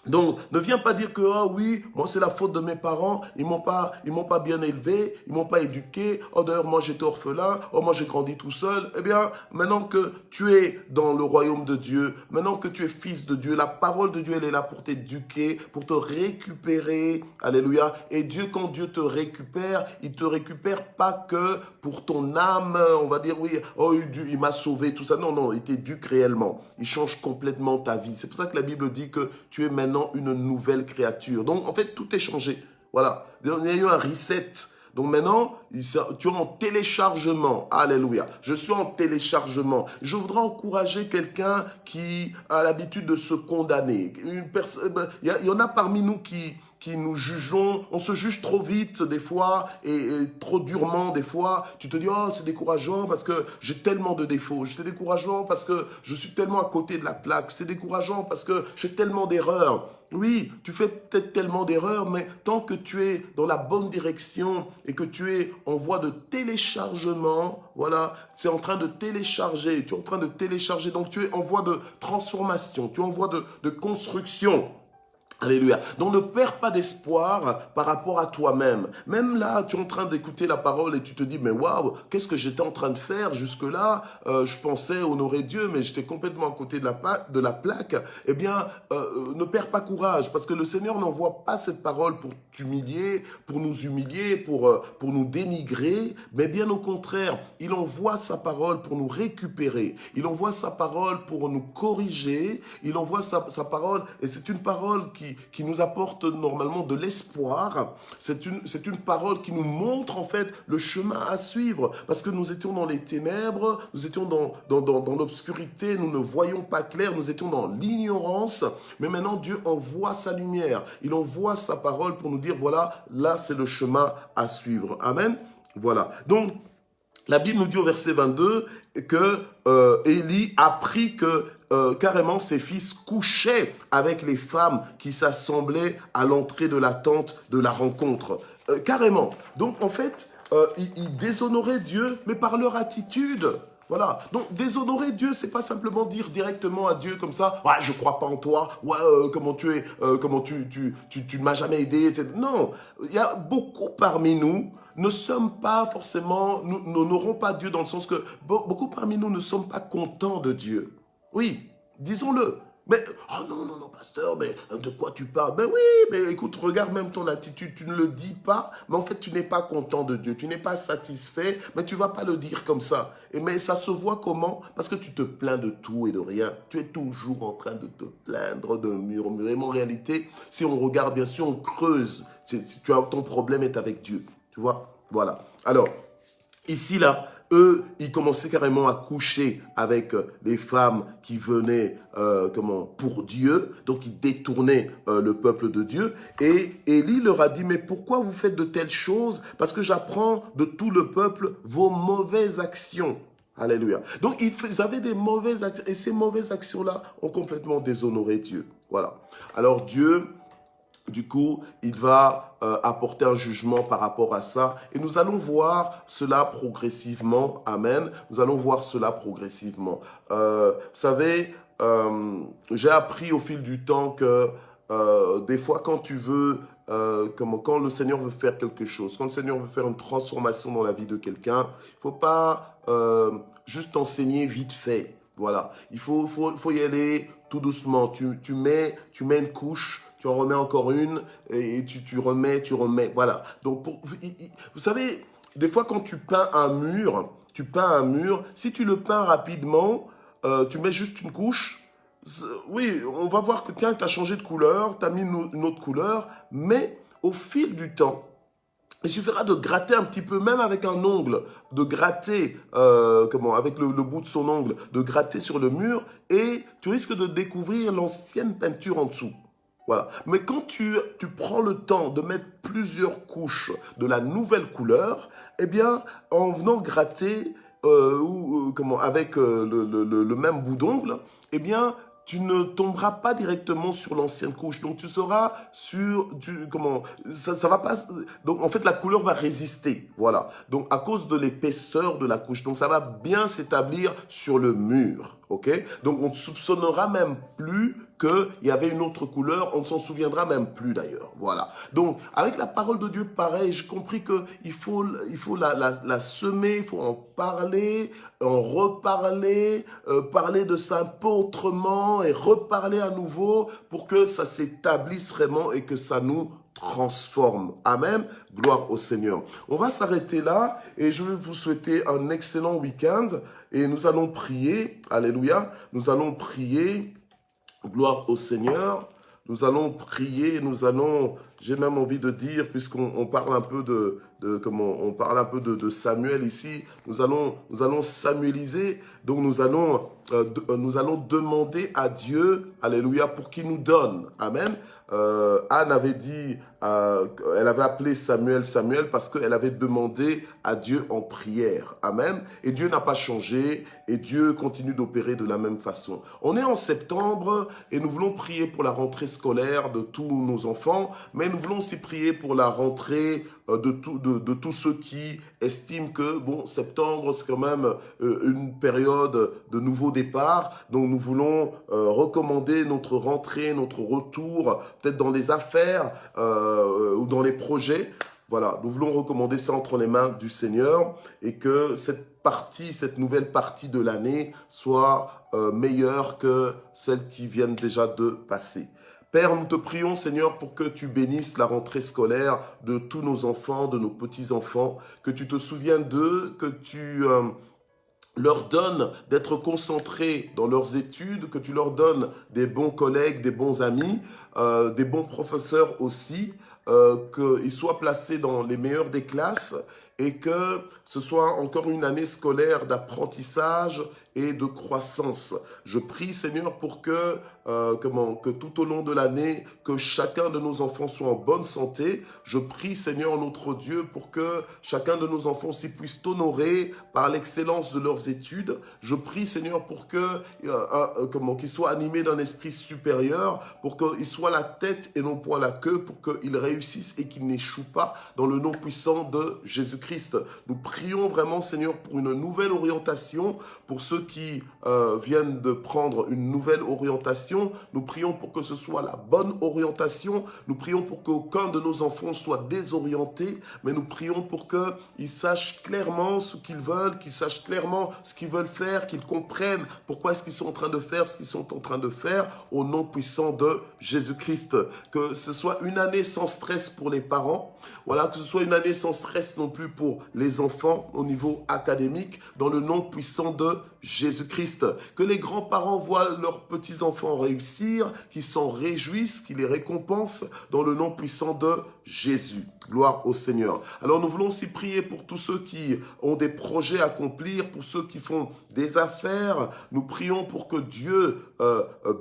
Donc, ne viens pas dire que, ah oui, moi c'est la faute de mes parents, ils m'ont pas bien élevé, ils m'ont pas éduqué, oh d'ailleurs moi j'étais orphelin, oh moi j'ai grandi tout seul. Eh bien, maintenant que tu es dans le royaume de Dieu, maintenant que tu es fils de Dieu, la parole de Dieu elle est là pour t'éduquer, pour te récupérer. Alléluia. Et Dieu, quand Dieu te récupère, il te récupère pas que pour ton âme, on va dire oui, oh il m'a sauvé, tout ça. Non, non, il t'éduque réellement. Il change complètement ta vie. C'est pour ça que la Bible dit que tu es maintenant une nouvelle créature. Donc, en fait, tout est changé. Voilà. Il y a eu un reset. Donc maintenant, tu es en téléchargement. Alléluia. Je suis en téléchargement. Je voudrais encourager quelqu'un qui a l'habitude de se condamner. Il y en a parmi nous qui nous jugeons, on se juge trop vite des fois et trop durement des fois. Tu te dis, oh c'est décourageant parce que j'ai tellement de défauts, c'est décourageant parce que je suis tellement à côté de la plaque, c'est décourageant parce que j'ai tellement d'erreurs. Oui, tu fais peut-être tellement d'erreurs, mais tant que tu es dans la bonne direction et que tu es en voie de téléchargement, voilà, c'est en train de télécharger, tu es en train de télécharger, donc tu es en voie de transformation, tu es en voie de construction. Alléluia. Donc ne perds pas d'espoir par rapport à toi-même. Même là, tu es en train d'écouter la parole et tu te dis, mais waouh, qu'est-ce que j'étais en train de faire jusque-là? Je pensais honorer Dieu, mais j'étais complètement à côté de la plaque. Eh bien, ne perds pas courage, parce que le Seigneur n'envoie pas cette parole pour t'humilier, pour nous humilier, pour nous dénigrer, mais bien au contraire, il envoie sa parole pour nous récupérer. Il envoie sa parole pour nous corriger. Il envoie sa parole, et c'est une parole qui nous apporte normalement de l'espoir. C'est une parole qui nous montre en fait le chemin à suivre, parce que nous étions dans les ténèbres, nous étions dans l'obscurité, nous ne voyions pas clair, nous étions dans l'ignorance, mais maintenant Dieu envoie sa lumière, il envoie sa parole pour nous dire voilà, là c'est le chemin à suivre. Amen. Voilà. Donc, la Bible nous dit au verset 22 que Élie apprit que carrément ses fils couchaient avec les femmes qui s'assemblaient à l'entrée de la tente de la rencontre. Carrément. Donc en fait, ils déshonoraient Dieu, mais par leur attitude. Voilà. Donc déshonorer Dieu, c'est pas simplement dire directement à Dieu comme ça, ouais, je crois pas en toi, ouais, comment tu es, comment tu ne m'as jamais aidé, etc. Non, il y a beaucoup parmi nous ne sommes pas forcément, nous n'honorons pas Dieu dans le sens que beaucoup parmi nous ne sommes pas contents de Dieu. Oui, disons-le. Mais, oh non, non, non, pasteur, mais de quoi tu parles? Ben oui, mais écoute, regarde même ton attitude, tu ne le dis pas, mais en fait, tu n'es pas content de Dieu, tu n'es pas satisfait, mais tu ne vas pas le dire comme ça. Mais ça se voit comment? Parce que tu te plains de tout et de rien. Tu es toujours en train de te plaindre, de murmurer. Mais en réalité, si on regarde, bien sûr, on creuse. Si tu as, ton problème est avec Dieu. Tu vois? Voilà. Alors, ici, là, eux, ils commençaient carrément à coucher avec les femmes qui venaient pour Dieu. Donc, ils détournaient le peuple de Dieu. Et Élie leur a dit, mais pourquoi vous faites de telles choses? Parce que j'apprends de tout le peuple vos mauvaises actions. Alléluia. Donc, ils avaient des mauvaises actions. Et ces mauvaises actions-là ont complètement déshonoré Dieu. Voilà. Alors, Dieu... Du coup, il va apporter un jugement par rapport à ça. Et nous allons voir cela progressivement. Amen. Nous allons voir cela progressivement. Vous savez, j'ai appris au fil du temps que des fois, quand tu veux, quand le Seigneur veut faire quelque chose, quand le Seigneur veut faire une transformation dans la vie de quelqu'un, il ne faut pas juste enseigner vite fait. Voilà. Il faut y aller tout doucement. Tu mets une couche. Tu en remets encore une et tu remets. Voilà. Donc, vous savez, des fois, quand tu peins un mur, si tu le peins rapidement, tu mets juste une couche, oui, on va voir que, tiens, tu as changé de couleur, tu as mis une autre couleur, mais au fil du temps, il suffira de gratter un petit peu, même avec un ongle, de gratter, avec le bout de son ongle, de gratter sur le mur, et tu risques de découvrir l'ancienne peinture en dessous. Voilà. Mais quand tu prends le temps de mettre plusieurs couches de la nouvelle couleur, eh bien, en venant gratter avec le même bout d'ongle, eh bien, tu ne tomberas pas directement sur l'ancienne couche. Donc, tu seras sur ça va pas. Donc, en fait, la couleur va résister. Voilà. Donc, à cause de l'épaisseur de la couche. Donc, ça va bien s'établir sur le mur. OK? Donc, on ne soupçonnera même plus qu'il y avait une autre couleur. On ne s'en souviendra même plus d'ailleurs. Voilà. Donc, avec la parole de Dieu, pareil, j'ai compris qu'il faut la semer, il faut en parler, en reparler, parler de ça un peu autrement et reparler à nouveau pour que ça s'établisse vraiment et que ça nous transforme. Amen. Gloire au Seigneur. On va s'arrêter là et je vais vous souhaiter un excellent week-end et nous allons prier. Alléluia. Nous allons prier. Gloire au Seigneur. Nous allons prier, j'ai même envie de dire, puisqu'on parle un peu on parle un peu de Samuel ici, nous allons samueliser, donc nous allons demander à Dieu, alléluia, pour qu'il nous donne, amen. Anne avait dit, elle avait appelé Samuel parce qu'elle avait demandé à Dieu en prière, amen. Et Dieu n'a pas changé, et Dieu continue d'opérer de la même façon. On est en septembre, et nous voulons prier pour la rentrée scolaire de tous nos enfants, mais nous voulons aussi prier pour la rentrée de tous ceux qui estiment que, bon, septembre, c'est quand même une période de nouveau départ. Donc, nous voulons recommander notre rentrée, notre retour, peut-être dans les affaires ou dans les projets. Voilà, nous voulons recommander ça entre les mains du Seigneur et que cette nouvelle partie de l'année soit meilleure que celles qui viennent déjà de passer. Père, nous te prions, Seigneur, pour que tu bénisses la rentrée scolaire de tous nos enfants, de nos petits-enfants, que tu te souviennes d'eux, que tu leur donnes d'être concentrés dans leurs études, que tu leur donnes des bons collègues, des bons amis, des bons professeurs aussi, qu'ils soient placés dans les meilleures des classes et que ce soit encore une année scolaire d'apprentissage et de croissance. Je prie, Seigneur, pour que tout au long de l'année, que chacun de nos enfants soit en bonne santé. Je prie, Seigneur, notre Dieu, pour que chacun de nos enfants s'y puisse t'honorer par l'excellence de leurs études. Je prie, Seigneur, pour qu'ils soient animés d'un esprit supérieur, pour qu'ils soient la tête et non point la queue, pour qu'ils réussissent et qu'ils n'échouent pas dans le nom puissant de Jésus-Christ Jésus-Christ. Nous prions vraiment, Seigneur, pour une nouvelle orientation, pour ceux qui viennent de prendre une nouvelle orientation. Nous prions pour que ce soit la bonne orientation. Nous prions pour qu'aucun de nos enfants soit désorienté, mais nous prions pour qu'ils sachent clairement ce qu'ils veulent, qu'ils sachent clairement ce qu'ils veulent faire, qu'ils comprennent pourquoi est-ce qu'ils sont en train de faire ce qu'ils sont en train de faire, au nom puissant de Jésus-Christ. Que ce soit une année sans stress pour les parents, voilà, que ce soit une année sans stress non plus pour les enfants au niveau académique, dans le nom puissant de Jésus-Christ. Que les grands-parents voient leurs petits-enfants réussir, qu'ils s'en réjouissent, qu'ils les récompensent, dans le nom puissant de Jésus. Gloire au Seigneur. Alors nous voulons aussi prier pour tous ceux qui ont des projets à accomplir, pour ceux qui font des affaires. Nous prions pour que Dieu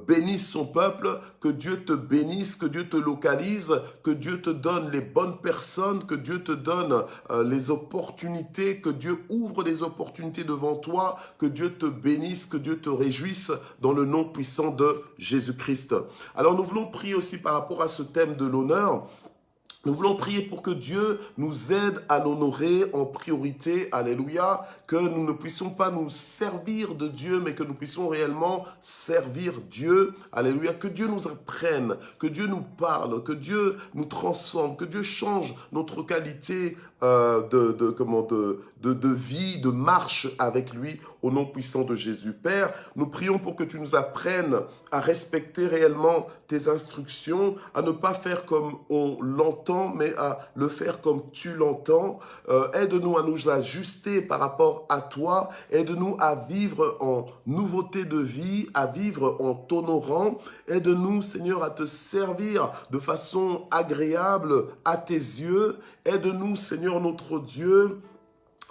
bénisse son peuple, que Dieu te bénisse, que Dieu te localise, que Dieu te donne les bonnes personnes, que Dieu te donne les opportunités, que Dieu ouvre les opportunités devant toi, que Dieu te bénisse, que Dieu te réjouisse dans le nom puissant de Jésus-Christ. Alors nous voulons prier aussi par rapport à ce thème de l'honneur. Nous voulons prier pour que Dieu nous aide à l'honorer en priorité, alléluia, que nous ne puissions pas nous servir de Dieu, mais que nous puissions réellement servir Dieu, alléluia, que Dieu nous apprenne, que Dieu nous parle, que Dieu nous transforme, que Dieu change notre qualité de vie, de marche avec lui, au nom puissant de Jésus. Père, nous prions pour que tu nous apprennes à respecter réellement tes instructions, à ne pas faire comme on l'entend, mais à le faire comme tu l'entends. Aide-nous à nous ajuster par rapport à toi. Aide-nous à vivre en nouveauté de vie, à vivre en t'honorant. Aide-nous, Seigneur, à te servir de façon agréable à tes yeux. Aide-nous, Seigneur notre Dieu,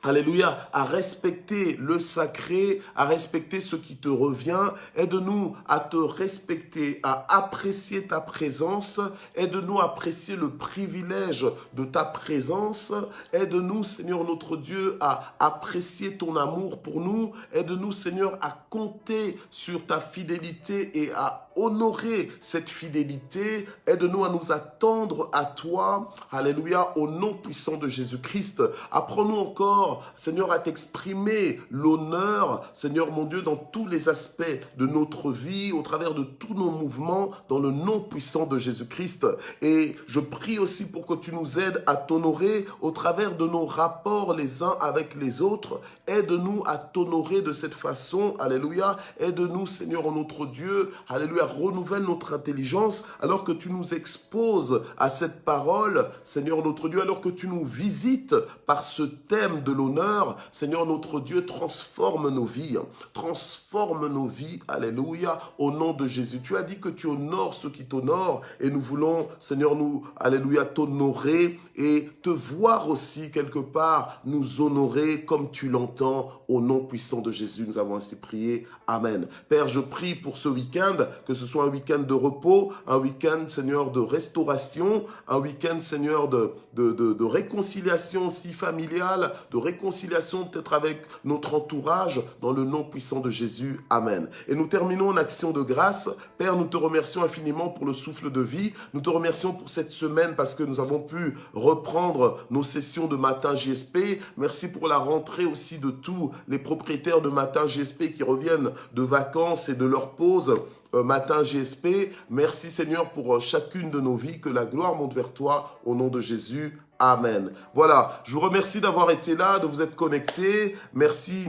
alléluia, à respecter le sacré, à respecter ce qui te revient. Aide-nous à te respecter, à apprécier ta présence. Aide-nous à apprécier le privilège de ta présence. Aide-nous, Seigneur notre Dieu, à apprécier ton amour pour nous. Aide-nous, Seigneur, à compter sur ta fidélité et à honorer cette fidélité. Aide-nous à nous attendre à toi. Alléluia, au nom puissant de Jésus-Christ. Apprends-nous encore, Seigneur, à t'exprimer l'honneur, Seigneur mon Dieu, dans tous les aspects de notre vie, au travers de tous nos mouvements, dans le nom puissant de Jésus-Christ. Et je prie aussi pour que tu nous aides à t'honorer au travers de nos rapports les uns avec les autres. Aide-nous à t'honorer de cette façon. Alléluia. Aide-nous, Seigneur notre Dieu. Alléluia. Renouvelle notre intelligence alors que tu nous exposes à cette parole, Seigneur notre Dieu, alors que tu nous visites par ce thème de l'honneur. Seigneur notre Dieu, transforme nos vies. Transforme nos vies. Alléluia. Au nom de Jésus. Tu as dit que tu honores ceux qui t'honorent et nous voulons, Seigneur, nous, alléluia, t'honorer et te voir aussi quelque part nous honorer comme tu l'entends. Au nom puissant de Jésus, nous avons ainsi prié. Amen. Père, je prie pour ce week-end, que ce soit un week-end de repos, un week-end, Seigneur, de restauration, un week-end, Seigneur, de réconciliation aussi familiale, de réconciliation peut-être avec notre entourage, dans le nom puissant de Jésus. Amen. Et nous terminons en action de grâce. Père, nous te remercions infiniment pour le souffle de vie. Nous te remercions pour cette semaine parce que nous avons pu reprendre nos sessions de Matin JSP. Merci pour la rentrée aussi de tous les propriétaires de Matin JSP qui reviennent de vacances et de leur pause Matin JSP. Merci Seigneur pour chacune de nos vies. Que la gloire monte vers toi au nom de Jésus. Amen. Voilà, je vous remercie d'avoir été là, de vous être connectés. Merci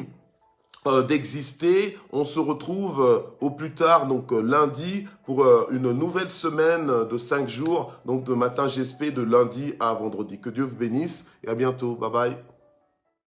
d'exister. On se retrouve au plus tard, donc lundi, pour une nouvelle semaine de 5 jours, donc de Matin JSP de lundi à vendredi. Que Dieu vous bénisse et à bientôt. Bye bye.